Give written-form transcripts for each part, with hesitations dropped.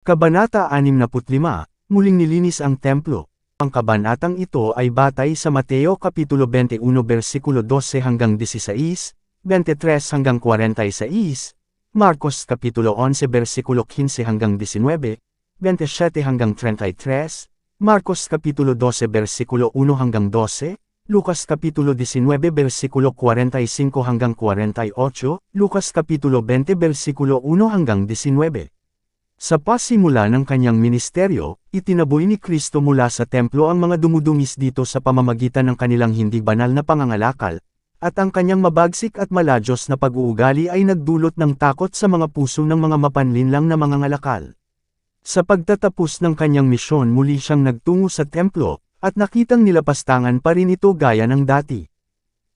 Kabanata 65, muling nilinis ang templo. Ang kabanatang ito ay batay sa Mateo Kapitulo 21 versikulo 12 hanggang 16, 23 hanggang 46, Marcos Kapitulo 11 versikulo 15 hanggang 19, 27 hanggang 33, Marcos Kapitulo 12 versikulo 1 hanggang 12, Lucas Kapitulo 19 versikulo 45 hanggang 48, Lucas Kapitulo 20 versikulo 1 hanggang 19. Sa pasimula ng kanyang ministeryo, itinaboy ni Kristo mula sa templo ang mga dumudungis dito sa pamamagitan ng kanilang hindi banal na pangangalakal, at ang kanyang mabagsik at maladyos na pag-uugali ay nagdulot ng takot sa mga puso ng mga mapanlinlang na mangangalakal. Sa pagtatapos ng kanyang misyon muli siyang nagtungo sa templo, at nakitang nilapastangan pa rin ito gaya ng dati.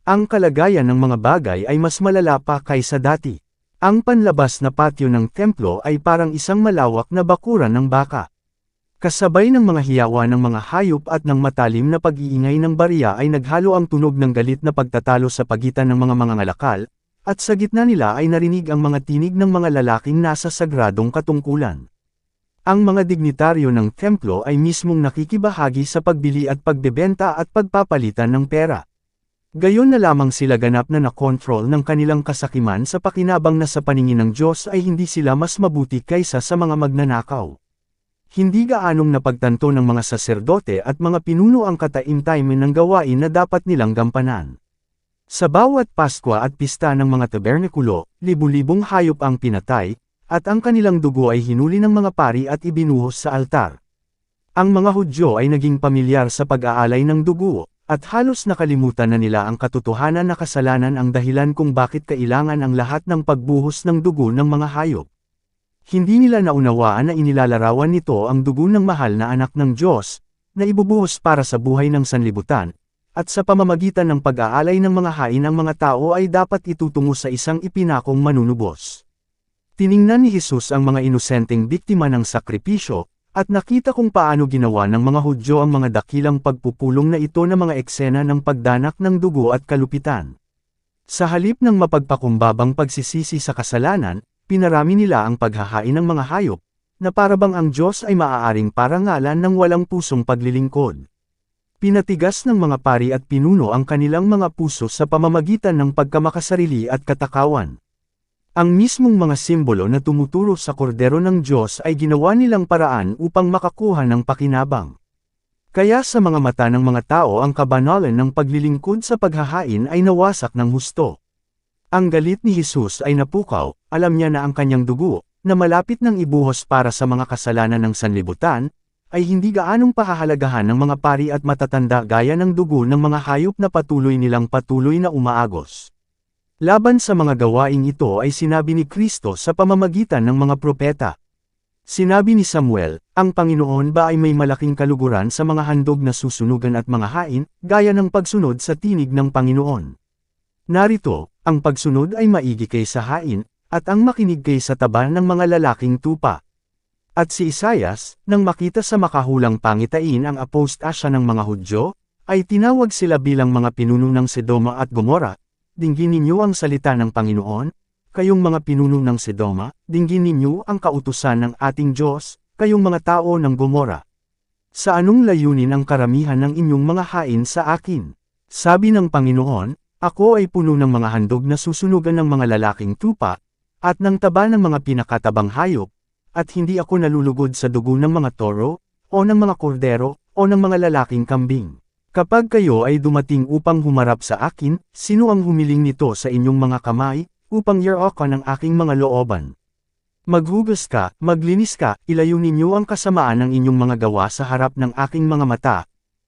Ang kalagayan ng mga bagay ay mas malala pa kaysa dati. Ang panlabas na patio ng templo ay parang isang malawak na bakuran ng baka. Kasabay ng mga hiyawa ng mga hayop at ng matalim na pag-iingay ng barya ay naghalo ang tunog ng galit na pagtatalo sa pagitan ng mga mangangalakal, at sa gitna nila ay narinig ang mga tinig ng mga lalaking nasa sagradong katungkulan. Ang mga dignitaryo ng templo ay mismong nakikibahagi sa pagbili at pagbebenta at pagpapalitan ng pera. Gayon na lamang sila ganap na nakontrol ng kanilang kasakiman sa pakinabang na sa paningin ng Diyos ay hindi sila mas mabuti kaysa sa mga magnanakaw. Hindi gaanong napagtanto ng mga saserdote at mga pinuno ang kataimtaymin ng gawain na dapat nilang gampanan. Sa bawat Paskwa at pista ng mga tabernikulo, libu-libong hayop ang pinatay, at ang kanilang dugo ay hinuli ng mga pari at ibinuhos sa altar. Ang mga Hudyo ay naging pamilyar sa pag-aalay ng dugo, at halos nakalimutan na nila ang katotohanan na kasalanan ang dahilan kung bakit kailangan ang lahat ng pagbuhos ng dugo ng mga hayop. Hindi nila naunawaan na inilalarawan nito ang dugo ng mahal na anak ng Diyos, na ibubuhos para sa buhay ng sanlibutan, at sa pamamagitan ng pag-aalay ng mga hain ang mga tao ay dapat itutungo sa isang ipinakong manunubos. Tiningnan ni Jesus ang mga inosenteng biktima ng sakripisyo, at nakita kung paano ginawa ng mga Hudyo ang mga dakilang pagpupulong na ito na mga eksena ng pagdanak ng dugo at kalupitan. Sa halip ng mapagpakumbabang pagsisisi sa kasalanan, pinarami nila ang paghahain ng mga hayop, na parabang ang Diyos ay maaaring parangalan ng walang pusong paglilingkod. Pinatigas ng mga pari at pinuno ang kanilang mga puso sa pamamagitan ng pagkamakasarili at katakawan. Ang mismong mga simbolo na tumuturo sa kordero ng Diyos ay ginawa nilang paraan upang makakuha ng pakinabang. Kaya sa mga mata ng mga tao ang kabanalan ng paglilingkod sa paghahain ay nawasak ng husto. Ang galit ni Jesus ay napukaw, alam niya na ang kanyang dugo, na malapit nang ibuhos para sa mga kasalanan ng sanlibutan, ay hindi gaanong pahahalagahan ng mga pari at matatanda gaya ng dugo ng mga hayop na patuloy na umaagos. Laban sa mga gawaing ito ay sinabi ni Kristo sa pamamagitan ng mga propeta. Sinabi ni Samuel, ang Panginoon ba ay may malaking kaluguran sa mga handog na susunugan at mga hain, gaya ng pagsunod sa tinig ng Panginoon. Narito, ang pagsunod ay maigi kaysa hain, at ang makinig kaysa taba ng mga lalaking tupa. At si Isaias, nang makita sa makahulang pangitain ang apostasya ng mga Hudyo, ay tinawag sila bilang mga pinuno ng Sodoma at Gomora. Dinggin ninyo ang salita ng Panginoon, kayong mga pinuno ng Sodoma, dinggin ninyo ang kautusan ng ating Diyos, kayong mga tao ng Gomora. Sa anong layunin ang karamihan ng inyong mga hain sa akin? Sabi ng Panginoon, ako ay puno ng mga handog na susunugan ng mga lalaking tupa, at ng taba ng mga pinakatabang hayop, at hindi ako nalulugod sa dugo ng mga toro, o ng mga kordero, o ng mga lalaking kambing. Kapag kayo ay dumating upang humarap sa akin, sino ang humiling nito sa inyong mga kamay, upang yarakan ang aking mga looban? Maghugas ka, maglinis ka, ilayo ninyo ang kasamaan ng inyong mga gawa sa harap ng aking mga mata.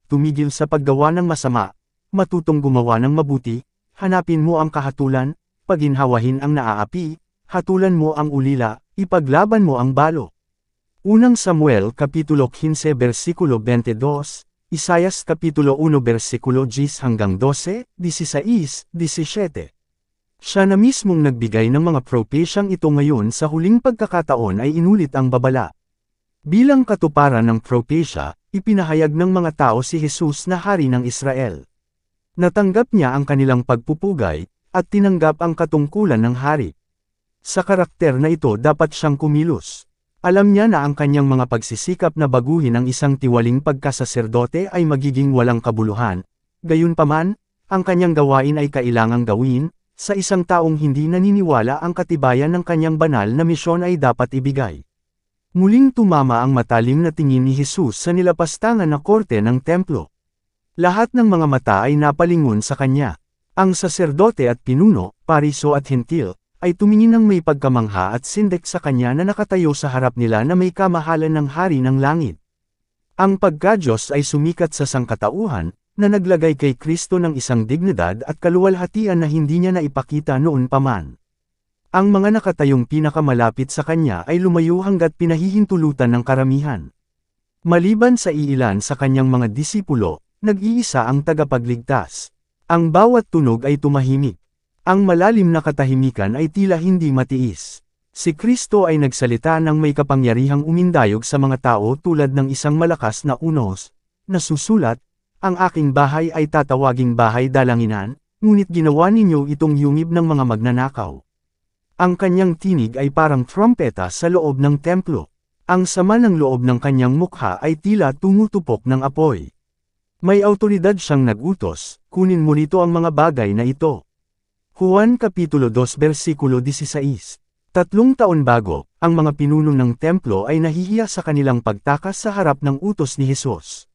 Tumigil sa paggawa ng masama, matutong gumawa ng mabuti, hanapin mo ang kahatulan, paginhawahin ang naaapi, hatulan mo ang ulila, ipaglaban mo ang balo. Unang Samuel Kapitulo 15 versikulo 22, Isaias Kapitulo 1 versikulo 10 hanggang 12, 16, 17. Siya na mismong nagbigay ng mga prophesyang ito ngayon sa huling pagkakataon ay inulit ang babala. Bilang katuparan ng propesya, ipinahayag ng mga tao si Jesus na hari ng Israel. Natanggap niya ang kanilang pagpupugay, at tinanggap ang katungkulan ng hari. Sa karakter na ito dapat siyang kumilos. Alam niya na ang kanyang mga pagsisikap na baguhin ang isang tiwaling pagkasaserdote ay magiging walang kabuluhan. Gayunpaman, ang kanyang gawain ay kailangang gawin, sa isang taong hindi naniniwala ang katibayan ng kanyang banal na misyon ay dapat ibigay. Muling tumama ang matalim na tingin ni Jesus sa nilapastangan na korte ng templo. Lahat ng mga mata ay napalingon sa kanya. Ang saserdote at pinuno, pariso at hentil, ay tumingin ng may pagkamangha at sindek sa kanya na nakatayo sa harap nila na may kamahalan ng hari ng langit. Ang pagka-Diyos ay sumikat sa sangkatauhan, na naglagay kay Kristo ng isang dignidad at kaluwalhatian na hindi niya naipakita noon pa man. Ang mga nakatayong pinakamalapit sa kanya ay lumayo hanggat pinahihintulutan ng karamihan. Maliban sa iilan sa kanyang mga disipulo, nag-iisa ang tagapagligtas. Ang bawat tunog ay tumahimik. Ang malalim na katahimikan ay tila hindi matiis. Si Kristo ay nagsalita ng may kapangyarihang umindayog sa mga tao tulad ng isang malakas na unos, na susulat, "Ang aking bahay ay tatawaging bahay dalanginan, ngunit ginawa ninyo itong yungib ng mga magnanakaw." Ang kanyang tinig ay parang trompeta sa loob ng templo. Ang sama ng loob ng kanyang mukha ay tila tumutupok ng apoy. May awtoridad siyang nag-utos, "Kunin mo rito ang mga bagay na ito." Juan Kapitulo 2 versikulo 16. 3 taon bago, ang mga pinuno ng templo ay nahihiya sa kanilang pagtakas sa harap ng utos ni Jesus.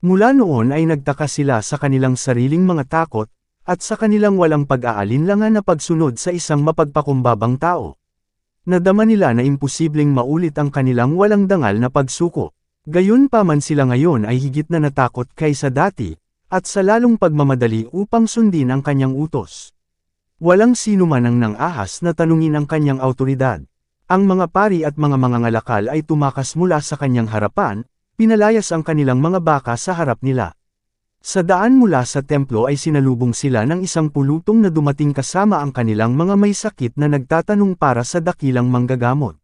Mula noon ay nagtaka sila sa kanilang sariling mga takot, at sa kanilang walang pag-aalinlangan na pagsunod sa isang mapagpakumbabang tao. Nadama nila na imposibleng maulit ang kanilang walang dangal na pagsuko. Gayunpaman sila ngayon ay higit na natakot kaysa dati, at sa lalong pagmamadali upang sundin ang kanyang utos. Walang sino man ang nang-ahas na tanungin ang kanyang awtoridad. Ang mga pari at mga mangangalakal ay tumakas mula sa kanyang harapan, pinalayas ang kanilang mga baka sa harap nila. Sa daan mula sa templo ay sinalubong sila ng isang pulutong na dumating kasama ang kanilang mga may sakit na nagtatanong para sa dakilang manggagamot.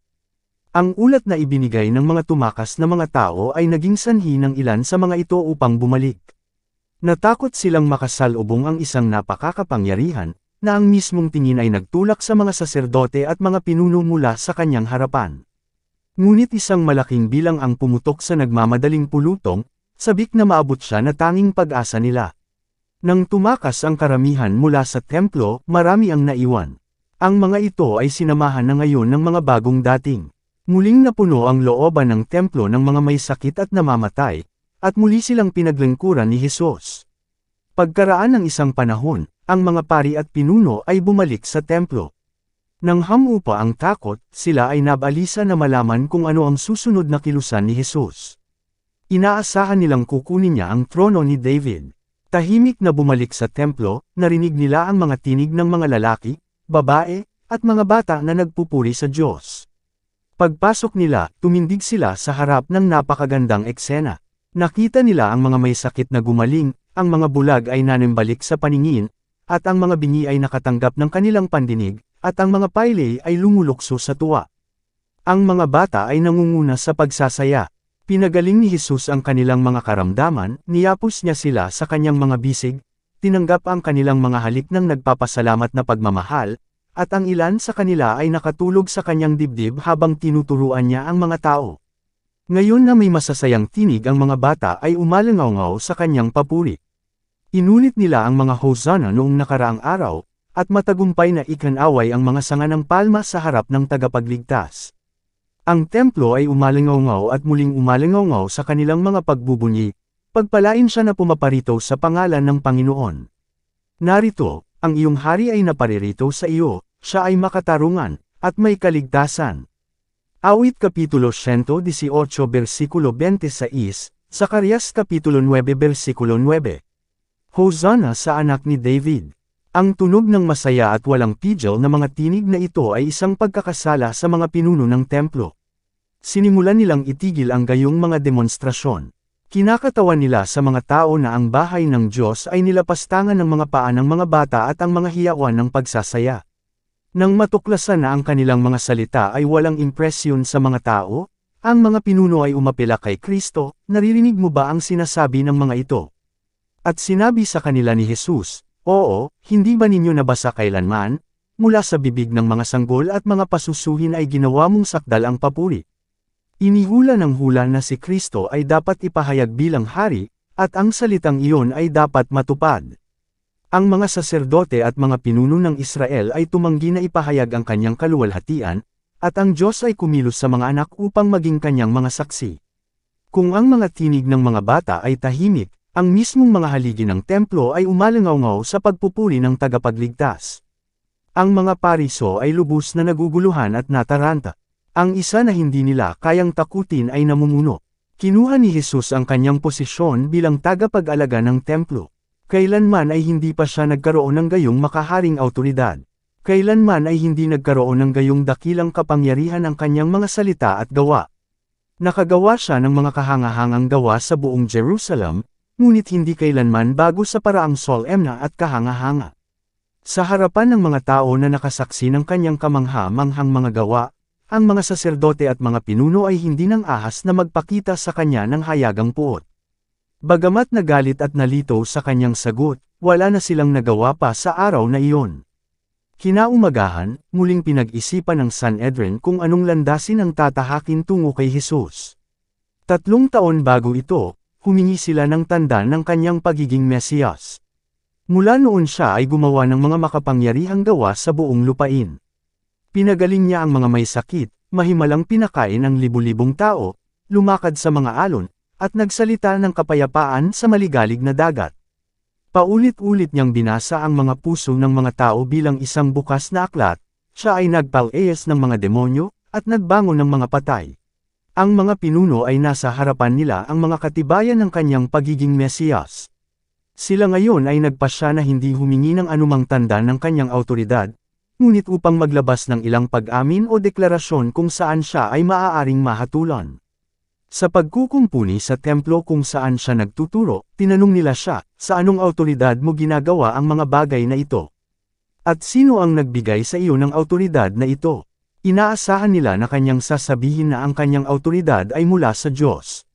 Ang ulat na ibinigay ng mga tumakas na mga tao ay naging sanhi ng ilan sa mga ito upang bumalik. Natakot silang makasalubong ang isang napakakapangyarihan, na ang mismong tingin ay nagtulak sa mga saserdote at mga pinuno mula sa kanyang harapan. Ngunit isang malaking bilang ang pumutok sa nagmamadaling pulutong, sabik na maabot siya na tanging pag-asa nila. Nang tumakas ang karamihan mula sa templo, marami ang naiwan. Ang mga ito ay sinamahan na ngayon ng mga bagong dating. Muling napuno ang looban ng templo ng mga may sakit at namamatay, at muli silang pinaglingkuran ni Jesus. Pagkaraan ng isang panahon, ang mga pari at pinuno ay bumalik sa templo. Nang hamupa ang takot, sila ay nabalisa na malaman kung ano ang susunod na kilusan ni Jesus. Inaasahan nilang kukunin niya ang trono ni David. Tahimik na bumalik sa templo, narinig nila ang mga tinig ng mga lalaki, babae, at mga bata na nagpupuri sa Diyos. Pagpasok nila, tumindig sila sa harap ng napakagandang eksena. Nakita nila ang mga may sakit na gumaling, ang mga bulag ay nanimbalik sa paningin, at ang mga bingi ay nakatanggap ng kanilang pandinig, at ang mga paylay ay lumulukso sa tuwa. Ang mga bata ay nangunguna sa pagsasaya. Pinagaling ni Jesus ang kanilang mga karamdaman, niyapos niya sila sa kanyang mga bisig, tinanggap ang kanilang mga halik ng nagpapasalamat na pagmamahal, at ang ilan sa kanila ay nakatulog sa kanyang dibdib habang tinuturuan niya ang mga tao. Ngayon na may masasayang tinig ang mga bata ay umalangaw-ngaw sa kanyang papuri. Inulit nila ang mga hosana noong nakaraang araw, at matagumpay na ikanaway ang mga sanga ng palma sa harap ng tagapagligtas. Ang templo ay umalangaw-ngaw at muling umalangaw-ngaw sa kanilang mga pagbubunyi, pagpalain siya na pumaparito sa pangalan ng Panginoon. Narito, ang iyong hari ay naparirito sa iyo, siya ay makatarungan, at may kaligtasan. Awit Kapitulo 118 versikulo 26, Zacarias Kapitulo 9 versikulo 9. Hosana sa anak ni David. Ang tunog ng masaya at walang pigil na mga tinig na ito ay isang pagkakasala sa mga pinuno ng templo. Sinimulan nilang itigil ang gayong mga demonstrasyon. Kinakatawan nila sa mga tao na ang bahay ng Diyos ay nilapastangan ng mga paa ng mga bata at ang mga hiyawan ng pagsasaya. Nang matuklasan na ang kanilang mga salita ay walang impresyon sa mga tao, ang mga pinuno ay umapela kay Kristo, "Naririnig mo ba ang sinasabi ng mga ito?" At sinabi sa kanila ni Jesus, "Oo, hindi ba ninyo nabasa kailanman, mula sa bibig ng mga sanggol at mga pasusuhin ay ginawa mong sakdal ang papuri. Inihula ng hula na si Kristo ay dapat ipahayag bilang hari, at ang salitang iyon ay dapat matupad. Ang mga saserdote at mga pinuno ng Israel ay tumanggi na ipahayag ang kanyang kaluwalhatian, at ang Diyos ay kumilos sa mga anak upang maging kanyang mga saksi. Kung ang mga tinig ng mga bata ay tahimik, ang mismong mga haligi ng templo ay umalangaw-ngaw sa pagpupuri ng tagapagligtas. Ang mga pariso ay lubos na naguguluhan at nataranta. Ang isa na hindi nila kayang takutin ay namumuno. Kinuha ni Jesus ang kanyang posisyon bilang tagapag-alaga ng templo. Kailanman ay hindi pa siya nagkaroon ng gayong makaharing awtoridad. Kailanman ay hindi nagkaroon ng gayong dakilang kapangyarihan ang kanyang mga salita at gawa. Nakagawa siya ng mga kahangahangang gawa sa buong Jerusalem, ngunit hindi kailanman bago sa paraang solemna at kahanga-hanga. Sa harapan ng mga tao na nakasaksi ng kanyang kamangha-manghang mga gawa, ang mga saserdote at mga pinuno ay hindi nang ahas na magpakita sa kanya ng hayagang puot. Bagamat nagalit at nalito sa kanyang sagot, wala na silang nagawa pa sa araw na iyon. Kinaumagahan, muling pinag-isipan ng Sanhedrin kung anong landasin ang tatahakin tungo kay Jesus. 3 taon bago ito, humingi sila ng tanda ng kanyang pagiging Mesiyas. Mula noon siya ay gumawa ng mga makapangyarihang gawa sa buong lupain. Pinagaling niya ang mga may sakit, mahimalang pinakain ang libu-libong tao, lumakad sa mga alon, at nagsalita ng kapayapaan sa maligalig na dagat. Paulit-ulit niyang binasa ang mga puso ng mga tao bilang isang bukas na aklat, siya ay nagpal-ayas ng mga demonyo, at nagbangon ng mga patay. Ang mga pinuno ay nasa harapan nila ang mga katibayan ng kanyang pagiging Mesiyas. Sila ngayon ay nagpasya na hindi humingi ng anumang tanda ng kanyang awtoridad, ngunit upang maglabas ng ilang pag-amin o deklarasyon kung saan siya ay maaaring mahatulan. Sa pagkukumpuni sa templo kung saan siya nagtuturo, tinanong nila siya, sa anong awtoridad mo ginagawa ang mga bagay na ito? At sino ang nagbigay sa iyo ng awtoridad na ito? Inaasahan nila na kanyang sasabihin na ang kanyang awtoridad ay mula sa Diyos.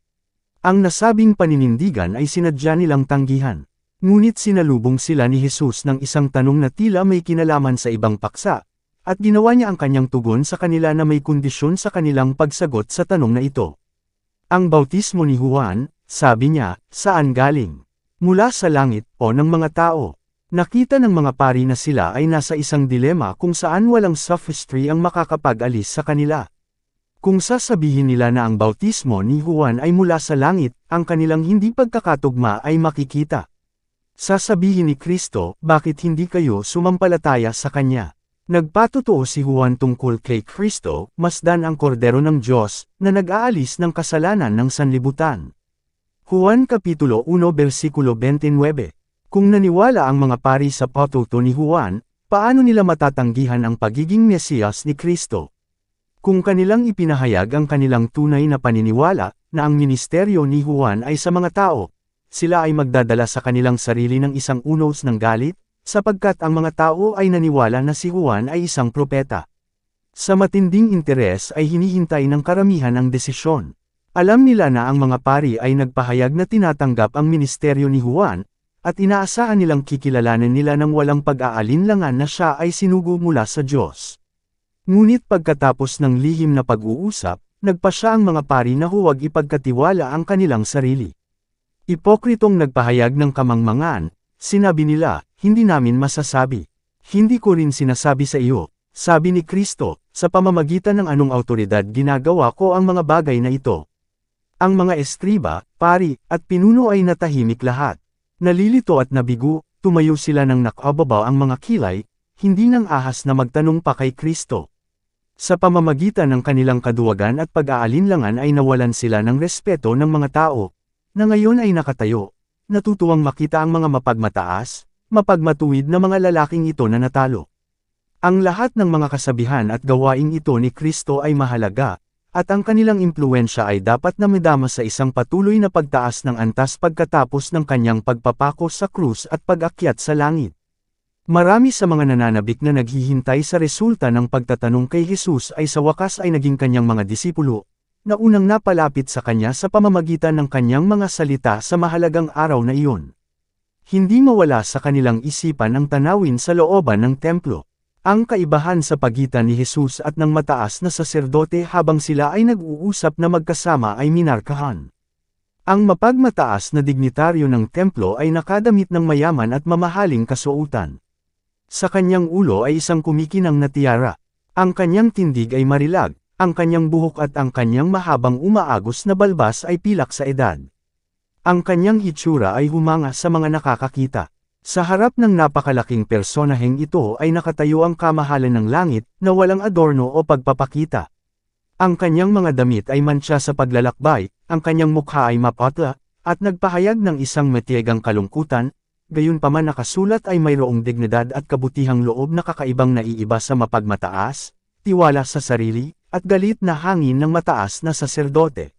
Ang nasabing paninindigan ay sinadya nilang tanggihan. Ngunit sinalubong sila ni Jesus ng isang tanong na tila may kinalaman sa ibang paksa, at ginawa niya ang kanyang tugon sa kanila na may kondisyon sa kanilang pagsagot sa tanong na ito. Ang bautismo ni Juan, sabi niya, saan galing? Mula sa langit o ng mga tao? Nakita ng mga pari na sila ay nasa isang dilema kung saan walang sophistry ang makakapag-alis sa kanila. Kung sasabihin nila na ang bautismo ni Juan ay mula sa langit, ang kanilang hindi pagkakatugma ay makikita. Sasabihin ni Kristo, bakit hindi kayo sumampalataya sa Kanya? Nagpatotoo si Juan tungkol kay Kristo, masdan ang kordero ng Diyos, na nag-aalis ng kasalanan ng sanlibutan. Juan Kapitulo 1 versikulo 29. Kung naniwala ang mga pari sa patuto ni Juan, paano nila matatanggihan ang pagiging Mesiyas ni Kristo? Kung kanilang ipinahayag ang kanilang tunay na paniniwala, na ang ministeryo ni Juan ay sa mga tao, sila ay magdadala sa kanilang sarili ng isang unos ng galit, sapagkat ang mga tao ay naniwala na si Juan ay isang propeta. Sa matinding interes ay hinihintay ng karamihan ang desisyon. Alam nila na ang mga pari ay nagpahayag na tinatanggap ang ministeryo ni Juan, at inaasahan nilang kikilalanin nila ng walang pag-aalinlangan na siya ay sinugo mula sa Diyos. Ngunit pagkatapos ng lihim na pag-uusap, nagpasya ang mga pari na huwag ipagkatiwala ang kanilang sarili. Ipokritong nagpahayag ng kamangmangan, sinabi nila, hindi namin masasabi. Hindi ko rin sinasabi sa iyo, sabi ni Kristo, sa pamamagitan ng anong awtoridad ginagawa ko ang mga bagay na ito. Ang mga estriba, pari, at pinuno ay natahimik lahat. Nalilito at nabigo, tumayo sila ng nakababaw ang mga kilay, hindi nang ahas na magtanong pa kay Kristo. Sa pamamagitan ng kanilang kaduwagan at pag-aalinlangan ay nawalan sila ng respeto ng mga tao, na ngayon ay nakatayo, natutuwang makita ang mga mapagmataas, mapagmatuwid na mga lalaking ito na natalo. Ang lahat ng mga kasabihan at gawaing ito ni Kristo ay mahalaga, at ang kanilang impluwensya ay dapat na madama sa isang patuloy na pagtaas ng antas pagkatapos ng kanyang pagpapako sa krus at pag-akyat sa langit. Marami sa mga nananabik na naghihintay sa resulta ng pagtatanong kay Jesus ay sa wakas ay naging kanyang mga disipulo, na unang napalapit sa kanya sa pamamagitan ng kanyang mga salita sa mahalagang araw na iyon. Hindi mawala sa kanilang isipan ang tanawin sa looban ng templo. Ang kaibahan sa pagitan ni Jesus at ng mataas na saserdote habang sila ay nag-uusap na magkasama ay minarkahan. Ang mapagmataas na dignitaryo ng templo ay nakadamit ng mayaman at mamahaling kasuotan. Sa kanyang ulo ay isang kumikinang na tiara. Ang kanyang tindig ay marilag, ang kanyang buhok at ang kanyang mahabang umaagos na balbas ay pilak sa edad. Ang kanyang hitsura ay humanga sa mga nakakakita. Sa harap ng napakalaking personaheng ito ay nakatayo ang kamahalan ng langit na walang adorno o pagpapakita. Ang kanyang mga damit ay mantsa sa paglalakbay, ang kanyang mukha ay mapatla, at nagpahayag ng isang matyagang kalungkutan, gayunpaman nakasulat ay mayroong dignidad at kabutihang loob na kakaibang naiiba sa mapagmataas, tiwala sa sarili, at galit na hangin ng mataas na saserdote.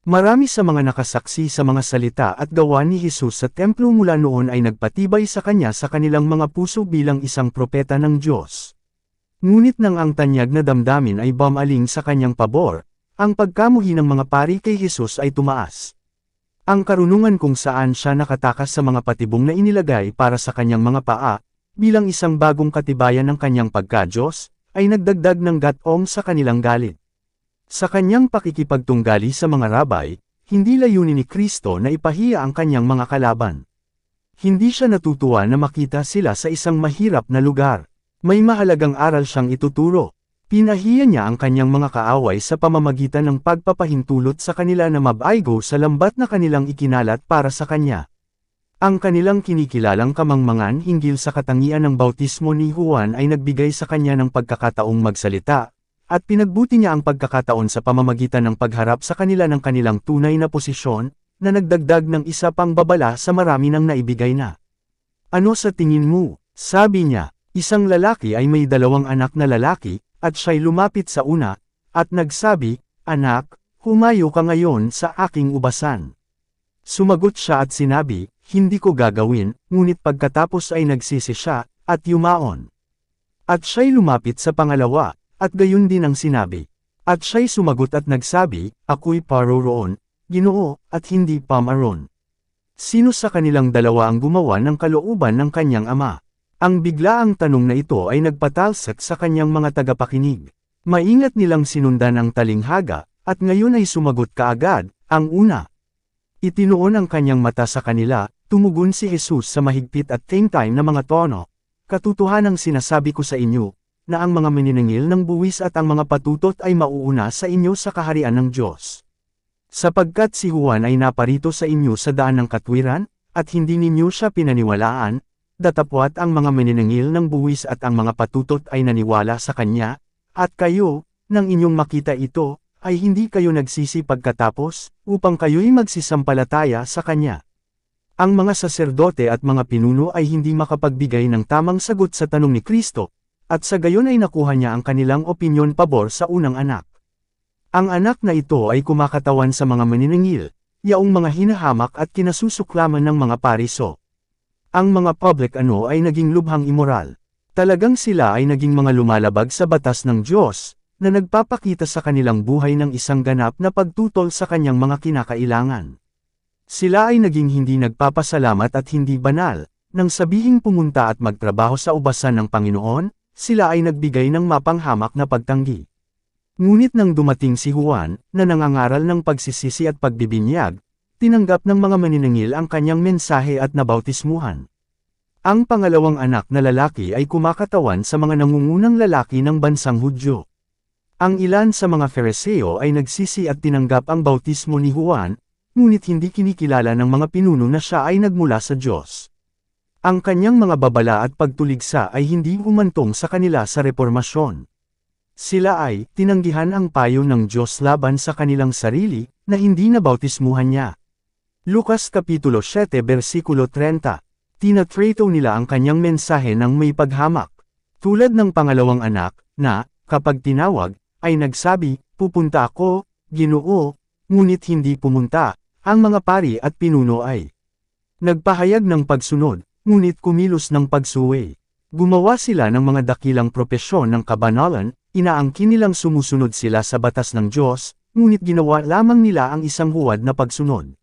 Marami sa mga nakasaksi sa mga salita at gawa ni Jesus sa templo mula noon ay nagpatibay sa kanya sa kanilang mga puso bilang isang propeta ng Diyos. Ngunit nang ang tanyag na damdamin ay bumaling sa kanyang pabor, ang pagkamuhi ng mga pari kay Jesus ay tumaas. Ang karunungan kung saan siya nakatakas sa mga patibong na inilagay para sa kanyang mga paa, bilang isang bagong katibayan ng kanyang pagka-Diyos, ay nagdagdag ng gatong sa kanilang galit. Sa kanyang pakikipagtunggali sa mga rabay, hindi layunin ni Kristo na ipahiya ang kanyang mga kalaban. Hindi siya natutuwa na makita sila sa isang mahirap na lugar. May mahalagang aral siyang ituturo. Pinahiya niya ang kanyang mga kaaway sa pamamagitan ng pagpapahintulot sa kanila na mabaigo sa lambat na kanilang ikinalat para sa kanya. Ang kanilang kinikilalang kamangmangan hinggil sa katangian ng bautismo ni Juan ay nagbigay sa kanya ng pagkakataong magsalita, at pinagbuti niya ang pagkakataon sa pamamagitan ng pagharap sa kanila ng kanilang tunay na posisyon, na nagdagdag ng isa pang babala sa marami ng naibigay na. Ano sa tingin mo? Sabi niya, isang lalaki ay may 2 anak na lalaki, at siya'y lumapit sa una, at nagsabi, "Anak, humayo ka ngayon sa aking ubasan." Sumagot siya at sinabi, "Hindi ko gagawin," ngunit pagkatapos ay nagsisi siya, at yumaon. At siya'y lumapit sa pangalawa, at gayon din ang sinabi. At siya'y sumagot at nagsabi, "Ako'y paroroon, Ginoo, at hindi pamaron." Sino sa kanilang dalawa ang gumawa ng kalooban ng kanyang ama? Ang biglaang tanong na ito ay nagpatalsak sa kanyang mga tagapakinig. Maingat nilang sinundan ang talinghaga, at ngayon ay sumagot kaagad, ang una. Itinuon ang kanyang mata sa kanila, tumugon si Jesus sa mahigpit at time na mga tono. "Katotohanang sinasabi ko sa inyo, na ang mga maniningil ng buwis at ang mga patutot ay mauuna sa inyo sa kaharian ng Diyos. Sapagkat si Juan ay naparito sa inyo sa daan ng katwiran, at hindi ninyo siya pinaniwalaan, datapwat ang mga maniningil ng buwis at ang mga patutot ay naniwala sa kanya, at kayo, nang inyong makita ito, ay hindi kayo nagsisi pagkatapos, upang kayo'y magsisampalataya sa kanya." Ang mga saserdote at mga pinuno ay hindi makapagbigay ng tamang sagot sa tanong ni Kristo, at sa gayon ay nakuha niya ang kanilang opinyon pabor sa unang anak. Ang anak na ito ay kumakatawan sa mga maniningil, yaong mga hinahamak at kinasusuklaman ng mga pariso. Ang mga public ay naging lubhang immoral. Talagang sila ay naging mga lumalabag sa batas ng Diyos, na nagpapakita sa kanilang buhay ng isang ganap na pagtutol sa kanyang mga kinakailangan. Sila ay naging hindi nagpapasalamat at hindi banal, nang sabihing pumunta at magtrabaho sa ubasan ng Panginoon, sila ay nagbigay ng mapanghamak na pagtanggi. Ngunit nang dumating si Juan, na nangangaral ng pagsisisi at pagbibinyag, tinanggap ng mga maniningil ang kanyang mensahe at nabautismuhan. Ang pangalawang anak na lalaki ay kumakatawan sa mga nangungunang lalaki ng bansang Hudyo. Ang ilan sa mga Fariseo ay nagsisi at tinanggap ang bautismo ni Juan, ngunit hindi kinikilala ng mga pinuno na siya ay nagmula sa Diyos. Ang kanyang mga babala at pagtuligsa ay hindi humantong sa kanila sa reformasyon. Sila ay tinanggihan ang payo ng Diyos laban sa kanilang sarili, na hindi nabautismuhan niya. Lucas Kapitulo 7 versikulo 30. Tinatrato nila ang kanyang mensahe ng may paghamak. Tulad ng pangalawang anak, na, kapag tinawag, ay nagsabi, "Pupunta ako, Ginoo," ngunit hindi pumunta. Ang mga pari at pinuno ay nagpahayag ng pagsunod, ngunit kumilos ng pagsuway. Gumawa sila ng mga dakilang propesyon ng kabanalan, inaangkin nilang sumusunod sila sa batas ng Diyos, ngunit ginawa lamang nila ang isang huwad na pagsunod.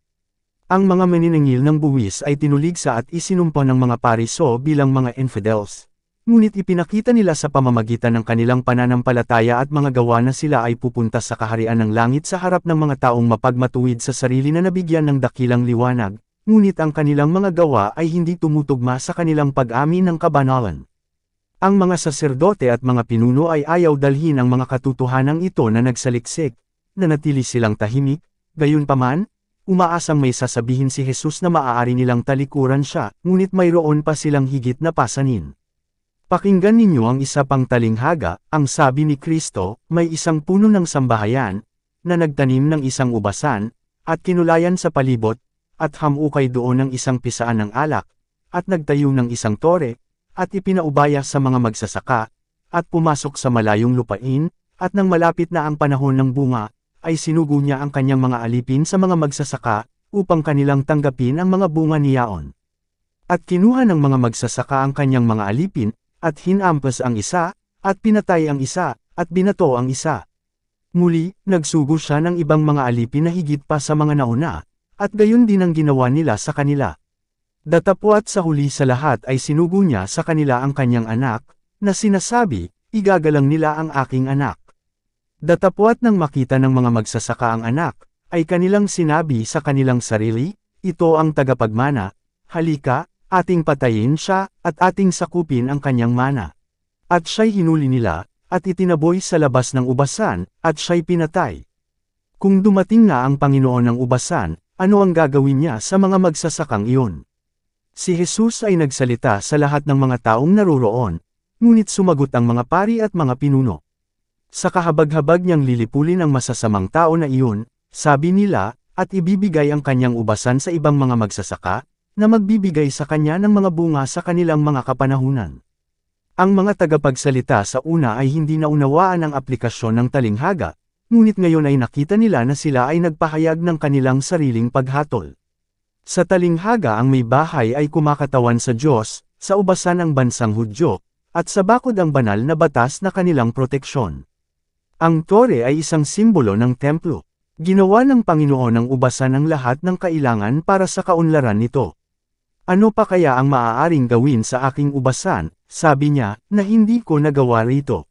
Ang mga maniningil ng buwis ay tinuligsa at isinumpa ng mga pariso bilang mga infidels. Ngunit ipinakita nila sa pamamagitan ng kanilang pananampalataya at mga gawa na sila ay pupunta sa kaharian ng langit sa harap ng mga taong mapagmatuwid sa sarili na nabigyan ng dakilang liwanag, ngunit ang kanilang mga gawa ay hindi tumutugma sa kanilang pag-amin ng kabanalan. Ang mga saserdote at mga pinuno ay ayaw dalhin ang mga katotohanang ito na nagsaliksik, nanatili silang tahimik, gayunpaman, umaasang may sasabihin si Jesus na maaari nilang talikuran siya, ngunit mayroon pa silang higit na pasanin. Pakinggan ninyo ang isa pang talinghaga, ang sabi ni Kristo, may isang puno ng sambahayan, na nagtanim ng isang ubasan, at kinulayan sa palibot, at hamukay doon ng isang pisaan ng alak, at nagtayo ng isang tore, at ipinaubaya sa mga magsasaka, at pumasok sa malayong lupain, at nang malapit na ang panahon ng bunga, ay sinugo niya ang kanyang mga alipin sa mga magsasaka, upang kanilang tanggapin ang mga bunga niyaon. At kinuha ng mga magsasaka ang kanyang mga alipin, at hinampas ang isa, at pinatay ang isa, at binato ang isa. Muli, nagsugo siya ng ibang mga alipin na higit pa sa mga nauna, at gayon din ang ginawa nila sa kanila. Datapwat sa huli sa lahat ay sinugo niya sa kanila ang kanyang anak, na sinasabi, igagalang nila ang aking anak. Datapwat nang makita ng mga magsasaka ang anak, ay kanilang sinabi sa kanilang sarili, ito ang tagapagmana, halika, ating patayin siya, at ating sakupin ang kanyang mana. At siya'y hinuli nila, at itinaboy sa labas ng ubasan, at siya'y pinatay. Kung dumating na ang Panginoon ng ubasan, ano ang gagawin niya sa mga magsasakang iyon? Si Jesus ay nagsalita sa lahat ng mga taong naroroon, ngunit sumagot ang mga pari at mga pinuno. Sa kahabag-habag niyang lilipulin ang masasamang tao na iyon, sabi nila, at ibibigay ang kanyang ubasan sa ibang mga magsasaka, na magbibigay sa kanya ng mga bunga sa kanilang mga kapanahunan. Ang mga tagapagsalita sa una ay hindi naunawaan ang aplikasyon ng talinghaga, ngunit ngayon ay nakita nila na sila ay nagpahayag ng kanilang sariling paghatol. Sa talinghaga ang may bahay ay kumakatawan sa Diyos, sa ubasan ang bansang Hudyo, at sa bakod ang banal na batas na kanilang proteksyon. Ang tore ay isang simbolo ng templo. Ginawa ng Panginoon ang ubasan ang lahat ng kailangan para sa kaunlaran nito. Ano pa kaya ang maaaring gawin sa aking ubasan, sabi niya, na hindi ko nagawa rito.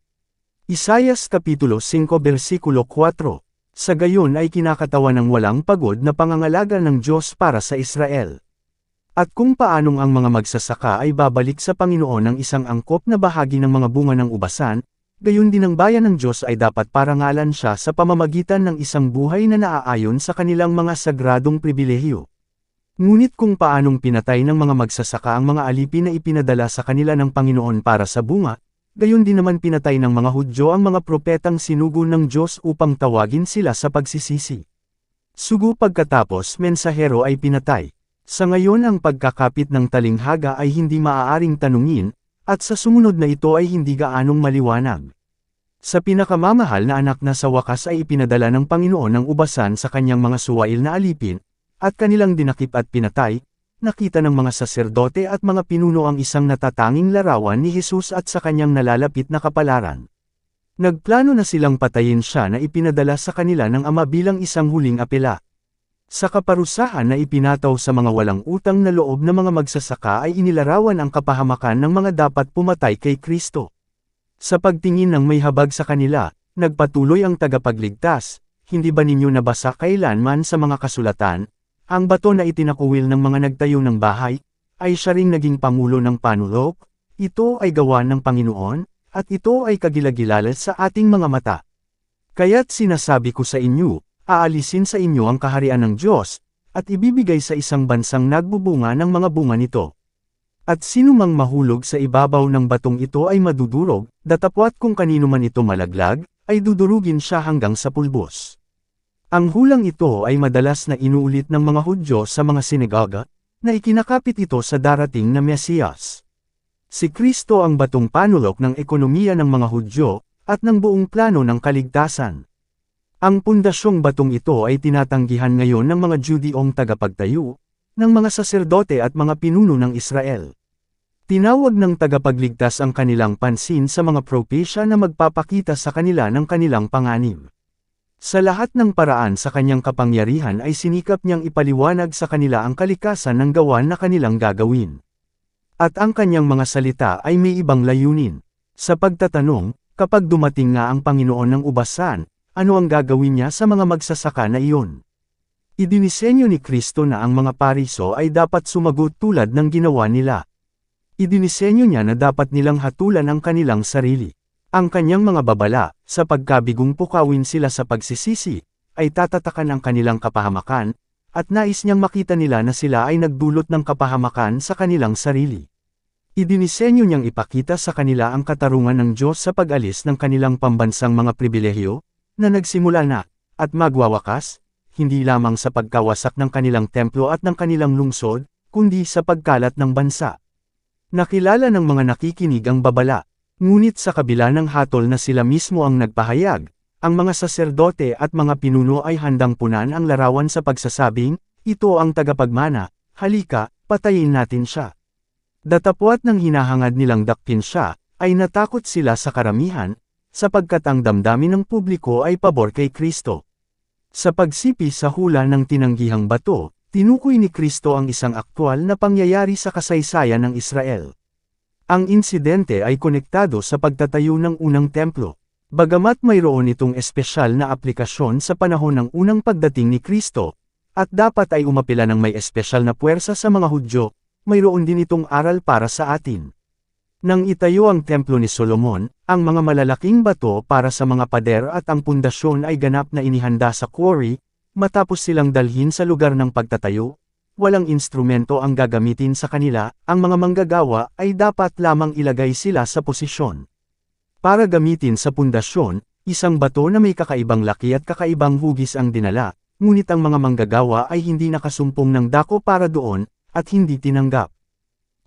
Isayas Kapitulo 5 versikulo 4. Sa gayon ay kinakatawan ng walang pagod na pangangalaga ng Diyos para sa Israel. At kung paanong ang mga magsasaka ay babalik sa Panginoon ng isang angkop na bahagi ng mga bunga ng ubasan, gayon din ang bayan ng Diyos ay dapat parangalan siya sa pamamagitan ng isang buhay na naaayon sa kanilang mga sagradong pribilehiyo. Ngunit kung paanong pinatay ng mga magsasaka ang mga alipin na ipinadala sa kanila ng Panginoon para sa bunga, gayon din naman pinatay ng mga Hudyo ang mga propetang sinugo ng Diyos upang tawagin sila sa pagsisisi. Sugo pagkatapos mensahero ay pinatay. Sa ngayon ang pagkakapit ng talinghaga ay hindi maaaring tanungin, at sa sumunod na ito ay hindi gaanong maliwanag. Sa pinakamamahal na anak na sa wakas ay ipinadala ng Panginoon ang ubasan sa kanyang mga suwail na alipin, at kanilang dinakip at pinatay, nakita ng mga saserdote at mga pinuno ang isang natatanging larawan ni Jesus at sa kanyang nalalapit na kapalaran. Nagplano na silang patayin siya na ipinadala sa kanila ng Ama bilang isang huling apela. Sa kaparusahan na ipinataw sa mga walang utang na loob na mga magsasaka ay inilarawan ang kapahamakan ng mga dapat pumatay kay Kristo. Sa pagtingin ng may habag sa kanila, nagpatuloy ang tagapagligtas, hindi ba ninyo nabasa kailanman sa mga kasulatan? Ang bato na itinakuwil ng mga nagtayo ng bahay, ay siya ring naging pangulo ng panulok, ito ay gawa ng Panginoon, at ito ay kagilagilala sa ating mga mata. Kaya't sinasabi ko sa inyo, aalisin sa inyo ang kaharian ng Diyos, at ibibigay sa isang bansang nagbubunga ng mga bunga nito. At sino mang mahulog sa ibabaw ng batong ito ay madudurog, datapwat kung kanino man ito malaglag, ay dudurugin siya hanggang sa pulbos. Ang hulang ito ay madalas na inuulit ng mga Hudyo sa mga sinagoga, na ikinakapit ito sa darating na Mesiyas. Si Kristo ang batong panulok ng ekonomiya ng mga Hudyo, at ng buong plano ng kaligtasan. Ang pundasyong batong ito ay tinatanggihan ngayon ng mga Judeong tagapagtayo, ng mga saserdote at mga pinuno ng Israel. Tinawag ng tagapagligtas ang kanilang pansin sa mga propesya na magpapakita sa kanila ng kanilang panganib. Sa lahat ng paraan sa kanyang kapangyarihan ay sinikap niyang ipaliwanag sa kanila ang kalikasan ng gawan na kanilang gagawin. At ang kanyang mga salita ay may ibang layunin. Sa pagtatanong, kapag dumating nga ang Panginoon ng ubasan, ano ang gagawin niya sa mga magsasaka na iyon? Idinisenyo ni Kristo na ang mga pariso ay dapat sumagot tulad ng ginawa nila. Idinisenyo niya na dapat nilang hatulan ang kanilang sarili. Ang kanyang mga babala, sa pagkabigong pukawin sila sa pagsisisi, ay tatatakan ang kanilang kapahamakan, at nais niyang makita nila na sila ay nagdulot ng kapahamakan sa kanilang sarili. Idinisenyo niyang ipakita sa kanila ang katarungan ng Diyos sa pag-alis ng kanilang pambansang mga pribilehyo, na nagsimula na, at magwawakas, hindi lamang sa pagkawasak ng kanilang templo at ng kanilang lungsod, kundi sa pagkalat ng bansa. Nakilala ng mga nakikinig ang babala, ngunit sa kabila ng hatol na sila mismo ang nagpahayag, ang mga saserdote at mga pinuno ay handang punan ang larawan sa pagsasabing, ito ang tagapagmana, halika, patayin natin siya. Datapwat ng hinahangad nilang dakpin siya, ay natakot sila sa karamihan, sapagkat ang damdamin ng publiko ay pabor kay Kristo. Sa pagsipi sa hula ng tinanggihang bato, tinukoy ni Kristo ang isang aktwal na pangyayari sa kasaysayan ng Israel. Ang insidente ay konektado sa pagtatayo ng unang templo. Bagamat mayroon itong espesyal na aplikasyon sa panahon ng unang pagdating ni Kristo, at dapat ay umapila ng may espesyal na puwersa sa mga Hudyo, mayroon din itong aral para sa atin. Nang itayo ang templo ni Solomon, ang mga malalaking bato para sa mga pader at ang pundasyon ay ganap na inihanda sa quarry, matapos silang dalhin sa lugar ng pagtatayo, walang instrumento ang gagamitin sa kanila, ang mga manggagawa ay dapat lamang ilagay sila sa posisyon. Para gamitin sa pundasyon, isang bato na may kakaibang laki at kakaibang hugis ang dinala, ngunit ang mga manggagawa ay hindi nakasumpong ng dako para doon, at hindi tinanggap.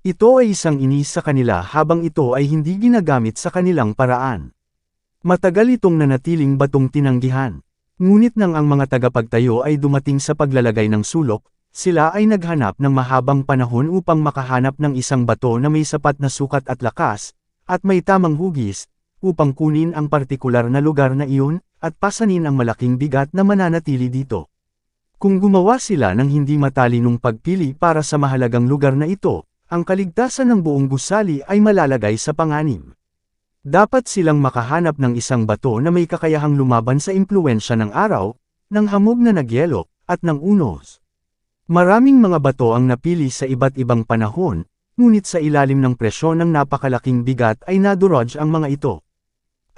Ito ay isang inis sa kanila habang ito ay hindi ginagamit sa kanilang paraan. Matagal itong nanatiling batong tinanggihan. Ngunit nang ang mga tagapagtayo ay dumating sa paglalagay ng sulok, sila ay naghanap ng mahabang panahon upang makahanap ng isang bato na may sapat na sukat at lakas, at may tamang hugis, upang kunin ang partikular na lugar na iyon, at pasanin ang malaking bigat na mananatili dito. Kung gumawa sila ng hindi matalinong pagpili para sa mahalagang lugar na ito, ang kaligtasan ng buong gusali ay malalagay sa panganib. Dapat silang makahanap ng isang bato na may kakayahang lumaban sa impluwensya ng araw, ng hamog na nagyelo, at ng unos. Maraming mga bato ang napili sa iba't ibang panahon, ngunit sa ilalim ng presyon ng napakalaking bigat ay nadurog ang mga ito.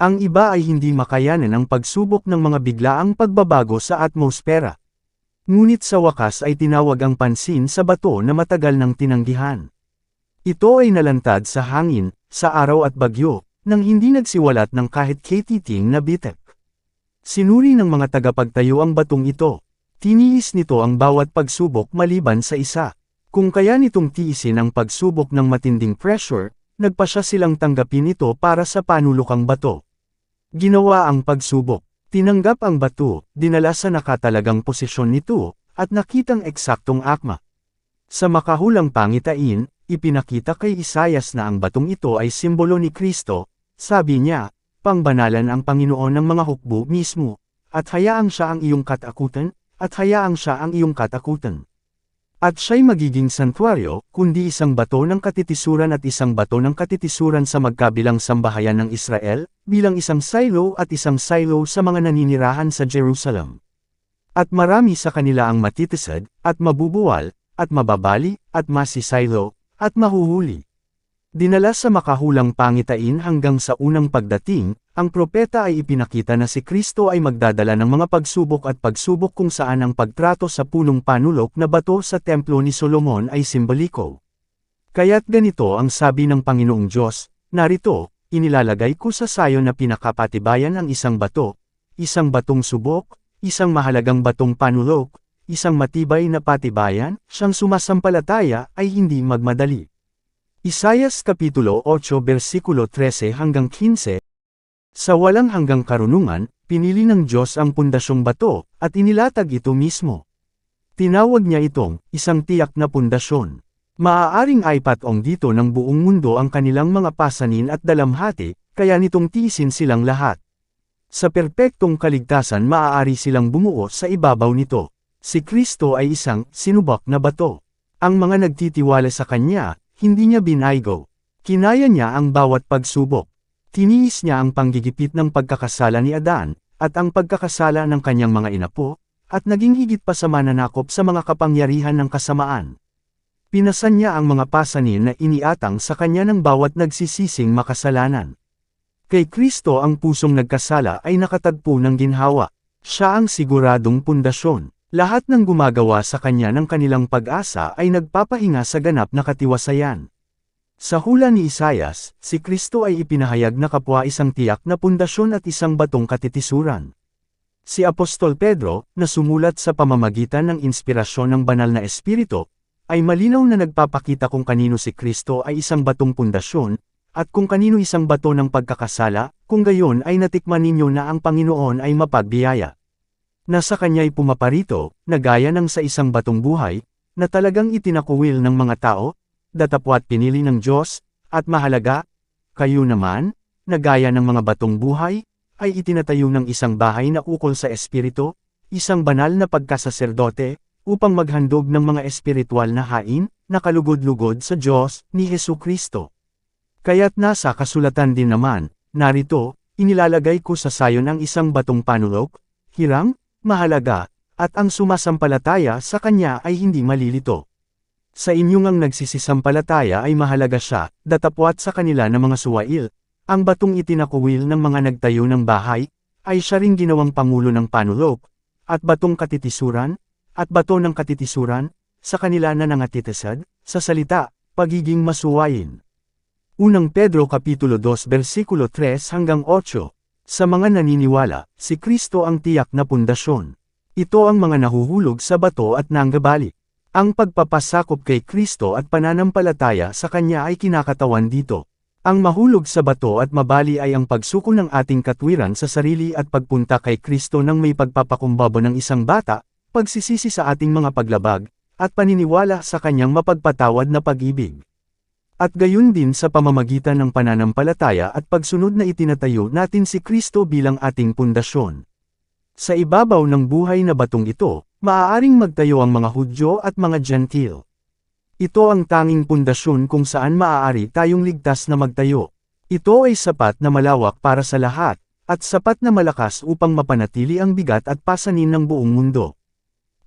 Ang iba ay hindi makayanan ang pagsubok ng mga biglaang pagbabago sa atmosfera. Ngunit sa wakas ay tinawag ang pansin sa bato na matagal nang tinanggihan. Ito ay nalantad sa hangin, sa araw at bagyo, nang hindi nagsiwalat ng kahit katiting na bitek. Sinuri ng mga tagapagtayo ang batong ito. Tiniis nito ang bawat pagsubok maliban sa isa. Kung kaya nitong tiisin ang pagsubok ng matinding pressure, nagpasya silang tanggapin ito para sa panulokang bato. Ginawa ang pagsubok. Tinanggap ang bato, dinala sa nakatalagang posisyon nito, at nakitang eksaktong akma. Sa makahulang pangitain, ipinakita kay Isayas na ang batong ito ay simbolo ni Kristo, sabi niya, pangbanalan ang Panginoon ng mga hukbo mismo, at hayaang siya ang iyong katakutan, at hayaang siya ang iyong katakutan. At siya'y magiging santuaryo, kundi isang bato ng katitisuran at isang bato ng katitisuran sa magkabilang sambahayan ng Israel, bilang isang silo at isang silo sa mga naninirahan sa Jerusalem. At marami sa kanila ang matitisad, at mabubuwal, at mababali, at masisilo, at mahuhuli. Dinala sa makahulang pangitain hanggang sa unang pagdating, ang propeta ay ipinakita na si Kristo ay magdadala ng mga pagsubok at pagsubok kung saan ang pagtrato sa punong panulok na bato sa templo ni Solomon ay simboliko. Kaya't ganito ang sabi ng Panginoong Diyos, narito, inilalagay ko sa sayon na pinakapatibayan ang isang batong subok, isang mahalagang batong panulok, isang matibay na patibayan, siyang sumasampalataya ay hindi magmadali. Isayas Kapitulo 8 versikulo 13 hanggang 15. Sa walang hanggang karunungan, pinili ng Diyos ang pundasyong bato, at inilatag ito mismo. Tinawag niya itong, isang tiyak na pundasyon. Maaaring ay patong dito ng buong mundo ang kanilang mga pasanin at dalamhati, kaya nitong tiisin silang lahat. Sa perpektong kaligtasan maaari silang bumuo sa ibabaw nito. Si Kristo ay isang, sinubak na bato. Ang mga nagtitiwala sa Kanya, hindi niya binaygo. Kinaya niya ang bawat pagsubok. Tiniis niya ang panggigipit ng pagkakasala ni Adan, at ang pagkakasala ng kanyang mga inapo, at naging higit pa sa mananakop sa mga kapangyarihan ng kasamaan. Pinasan niya ang mga pasanin na iniatang sa kanya ng bawat nagsisising makasalanan. Kay Kristo ang pusong nagkasala ay nakatagpo ng ginhawa. Siya ang siguradong pundasyon. Lahat ng gumagawa sa kanya ng kanilang pag-asa ay nagpapahinga sa ganap na katiwasayan. Sa hula ni Isaias, si Kristo ay ipinahayag na kapwa isang tiyak na pundasyon at isang batong katitisuran. Si Apostol Pedro, na sumulat sa pamamagitan ng inspirasyon ng banal na espiritu, ay malinaw na nagpapakita kung kanino si Kristo ay isang batong pundasyon, at kung kanino isang bato ng pagkakasala, kung gayon ay natikman ninyo na ang Panginoon ay mapagbiyaya. Nasa kanya'y pumaparito, na gaya ng sa isang batong buhay, na talagang itinakuwil ng mga tao, datapwat pinili ng Diyos, at mahalaga, kayo naman, na gaya ng mga batong buhay, ay itinatayo ng isang bahay na ukol sa espiritu, isang banal na pagkasaserdote, upang maghandog ng mga espiritual na hain, na kalugod-lugod sa Diyos, ni Hesukristo. Kaya't nasa kasulatan din naman, narito, inilalagay ko sa sayon ang isang batong panulok, hirang, mahalaga, at ang sumasampalataya sa kanya ay hindi malilito. Sa inyong ang nagsisisampalataya ay mahalaga siya, datapwat sa kanila ng mga suwail, ang batong itinakuwil ng mga nagtayo ng bahay, ay siya ring ginawang pangulo ng panulok, at batong katitisuran, at bato ng katitisuran, sa kanila na nangatitesad, sa salita, pagiging masuwayin. Unang Pedro Kapitulo 2 versikulo 3 hanggang 8. Sa mga naniniwala, si Kristo ang tiyak na pundasyon. Ito ang mga nahuhulog sa bato at nanggabali. Ang pagpapasakop kay Kristo at pananampalataya sa Kanya ay kinakatawan dito. Ang mahulog sa bato at mabali ay ang pagsuko ng ating katwiran sa sarili at pagpunta kay Kristo ng may pagpapakumbaba ng isang bata, pagsisisi sa ating mga paglabag, at paniniwala sa Kanyang mapagpatawad na pag-ibig. At gayon din sa pamamagitan ng pananampalataya at pagsunod na itinatayo natin si Kristo bilang ating pundasyon. Sa ibabaw ng buhay na batong ito, maaaring magtayo ang mga Hudyo at mga Gentil. Ito ang tanging pundasyon kung saan maaari tayong ligtas na magtayo. Ito ay sapat na malawak para sa lahat, at sapat na malakas upang mapanatili ang bigat at pasanin ng buong mundo.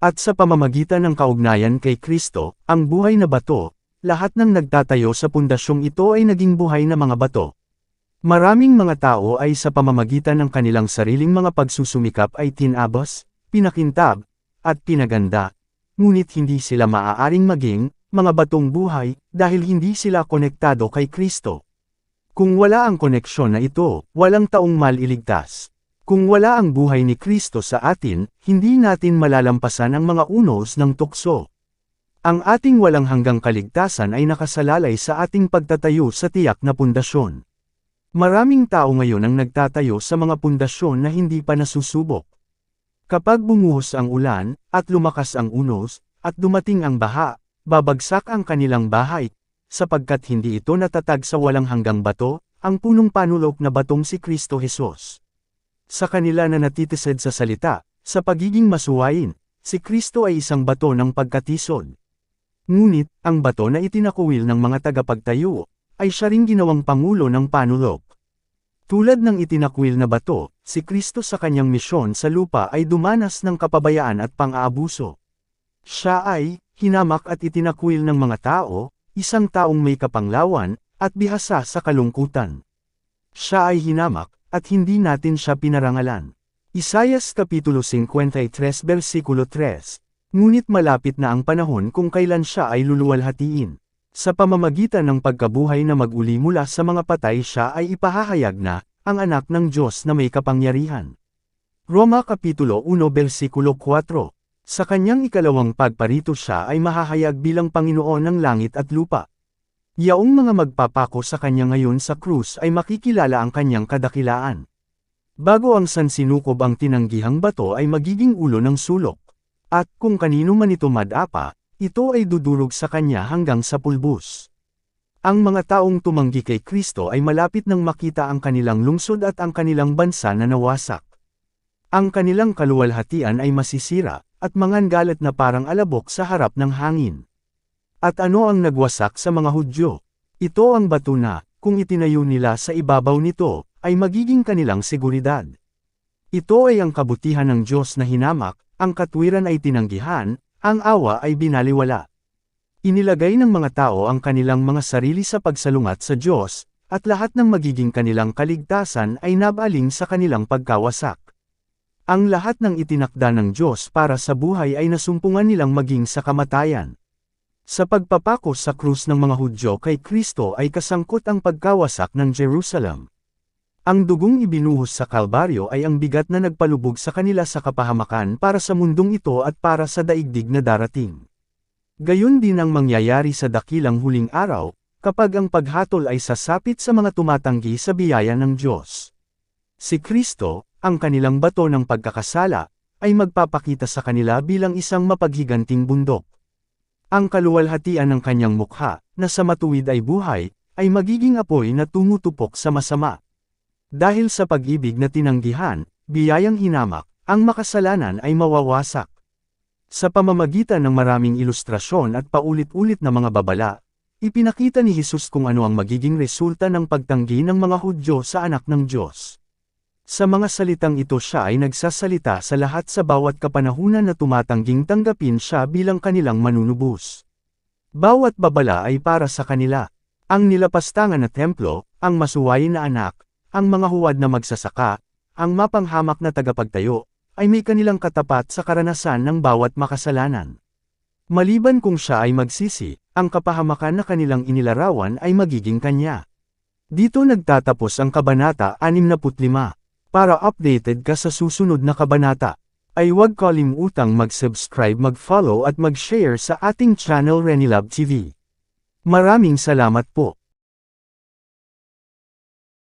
At sa pamamagitan ng kaugnayan kay Kristo, ang buhay na bato, lahat ng nagtatayo sa pundasyong ito ay naging buhay na mga bato. Maraming mga tao ay sa pamamagitan ng kanilang sariling mga pagsusumikap ay tinabos, pinakintab, at pinaganda, ngunit hindi sila maaaring maging mga batong buhay dahil hindi sila konektado kay Kristo. Kung wala ang koneksyon na ito, walang taong maliligtas. Kung wala ang buhay ni Kristo sa atin, hindi natin malalampasan ang mga unos ng tukso. Ang ating walang hanggang kaligtasan ay nakasalalay sa ating pagtatayo sa tiyak na pundasyon. Maraming tao ngayon ang nagtatayo sa mga pundasyon na hindi pa nasusubok. Kapag bumuhos ang ulan, at lumakas ang unos, at dumating ang baha, babagsak ang kanilang bahay, sapagkat hindi ito natatag sa walang hanggang bato, ang punong panulok na batong si Kristo Jesus. Sa kanila na natitised sa salita, sa pagiging masuwayin, si Kristo ay isang bato ng pagkatisod. Ngunit, ang bato na itinakuwil ng mga tagapagtayo, ay siya ring ginawang pangulo ng panulok. Tulad ng itinakwil na bato, si Kristo sa kanyang misyon sa lupa ay dumanas ng kapabayaan at pang-aabuso. Siya ay hinamak at itinakwil ng mga tao, isang taong may kapanglawan, at bihasa sa kalungkutan. Siya ay hinamak, at hindi natin siya pinarangalan. Isaias Kapitulo 53 versikulo 3. Ngunit malapit na ang panahon kung kailan siya ay luluwalhatiin. Sa pamamagitan ng pagkabuhay na mag-uli mula sa mga patay siya ay ipahahayag na, ang anak ng Diyos na may kapangyarihan. Roma Kapitulo 1 versikulo 4. Sa kanyang ikalawang pagparito siya ay mahahayag bilang Panginoon ng langit at lupa. Yaong mga magpapako sa kanya ngayon sa krus ay makikilala ang kanyang kadakilaan. Bago ang sansinukob ang tinanggihang bato ay magiging ulo ng sulok. At kung kanino man ito madapa, ito ay dudurog sa kanya hanggang sa pulbus. Ang mga taong tumanggi kay Kristo ay malapit nang makita ang kanilang lungsod at ang kanilang bansa na nawasak. Ang kanilang kaluwalhatian ay masisira, at mangangalat na parang alabok sa harap ng hangin. At ano ang nagwasak sa mga Hudyo? Ito ang bato na, kung itinayo nila sa ibabaw nito, ay magiging kanilang seguridad. Ito ay ang kabutihan ng Diyos na hinamak, ang katwiran ay tinanggihan, ang awa ay binaliwala. Inilagay ng mga tao ang kanilang mga sarili sa pagsalungat sa Diyos, at lahat ng magiging kanilang kaligtasan ay nabaling sa kanilang pagkawasak. Ang lahat ng itinakda ng Diyos para sa buhay ay nasumpungan nilang maging sa kamatayan. Sa pagpapako sa krus ng mga Hudyo kay Kristo ay kasangkot ang pagkawasak ng Jerusalem. Ang dugong ibinuhos sa Kalbaryo ay ang bigat na nagpalubog sa kanila sa kapahamakan para sa mundong ito at para sa daigdig na darating. Gayon din ang mangyayari sa dakilang huling araw, kapag ang paghatol ay sasapit sa mga tumatanggi sa biyaya ng Diyos. Si Kristo, ang kanilang bato ng pagkakasala, ay magpapakita sa kanila bilang isang mapaghiganting bundok. Ang kaluwalhatian ng kanyang mukha, na sa matuwid ay buhay, ay magiging apoy na tumutupok sa masama. Dahil sa pag-ibig na tinanggihan, biyayang hinamak, ang makasalanan ay mawawasak. Sa pamamagitan ng maraming ilustrasyon at paulit-ulit na mga babala, ipinakita ni Jesus kung ano ang magiging resulta ng pagtanggi ng mga Hudyo sa anak ng Diyos. Sa mga salitang ito siya ay nagsasalita sa lahat sa bawat kapanahunan na tumatangging tanggapin siya bilang kanilang manunubos. Bawat babala ay para sa kanila. Ang nilapastangan na templo, ang masuwayin na anak, ang mga huwad na magsasaka, ang mapanghamak na tagapagtayo, ay may kanilang katapat sa karanasan ng bawat makasalanan. Maliban kung siya ay magsisi, ang kapahamakan na kanilang inilarawan ay magiging kanya. Dito nagtatapos ang Kabanata 65. Para updated ka sa susunod na kabanata, ay huwag kalimutang mag-subscribe, mag-follow at mag-share sa ating channel Renilab TV. Maraming salamat po.